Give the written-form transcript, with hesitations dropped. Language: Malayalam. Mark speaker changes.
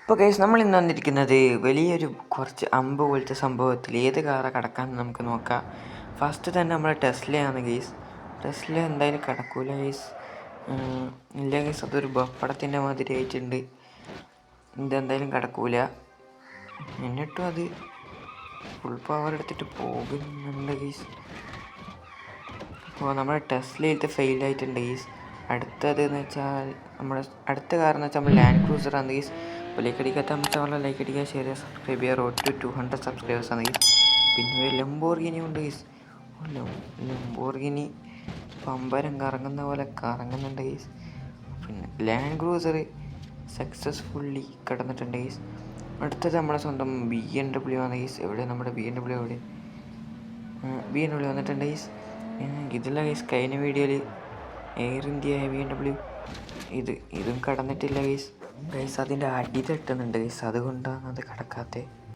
Speaker 1: ഇപ്പോൾ കേസ് നമ്മൾ ഇന്ന് വന്നിരിക്കുന്നത് വലിയൊരു കുറച്ച് അമ്പ് പോലത്തെ സംഭവത്തിൽ ഏത് കാറാണ് കിടക്കാമെന്ന് നമുക്ക് നോക്കാം. ഫസ്റ്റ് തന്നെ നമ്മളെ ടെസ്ലയാണ് കേസ്. ടെസ്ല എന്തായാലും കിടക്കൂല കേസ്. ഇല്ല കേസ്, അതൊരു ബപ്പടത്തിൻ്റെ മാതിരി ആയിട്ടുണ്ട്. ഇതെന്തായാലും കിടക്കൂല. എന്നിട്ടും അത് ഫുൾ പവർ എടുത്തിട്ട് പോകുന്നുണ്ട് കേസ്. അപ്പോൾ നമ്മുടെ ടെസ്ലയിലത്തെ ഫെയിലായിട്ടുണ്ട് കേസ്. അടുത്തതെന്ന് വെച്ചാൽ അടുത്ത കാറെന്ന് വെച്ചാൽ നമ്മൾ ലാൻഡ് ക്രൂസറാണ് കേസ്. അപ്പോൾ ലൈക്ക് അടിക്കാത്ത വെച്ചാൽ ലൈക്ക് അടിക്കുക, ഷെയർ ചെയ്യുക, സബ്സ്ക്രൈബ് ചെയ്യുക. റോഡ് ടു 200 സബ്സ്ക്രൈബേഴ്സാണ് കേസ്. പിന്നെ ഒരു ലംബോർഗിനി ഉണ്ട് കേസ്. ലംബോർഗിനി പമ്പരം കറങ്ങുന്ന പോലെ കറങ്ങുന്നുണ്ട് കേസ്. പിന്നെ ലാൻഡ് ക്രൂസർ സക്സസ്ഫുള്ളി കിടന്നിട്ടുണ്ട് കേസ്. അടുത്തത് നമ്മളെ സ്വന്തം BMW ആണ് കേസ്. എവിടെ നമ്മുടെ BMW എവിടെ? BMW വന്നിട്ടുണ്ട് കേസ്. ഇതില്ല കേസ്, കഴിഞ്ഞ വീഡിയോയിൽ എയർ ഇന്ത്യ BMW ഇതും കടന്നിട്ടില്ല കേസ്. അതിൻ്റെ അടി തട്ടുന്നുണ്ട് കേസ്, അതുകൊണ്ടാണ് അത് കിടക്കാത്തത്.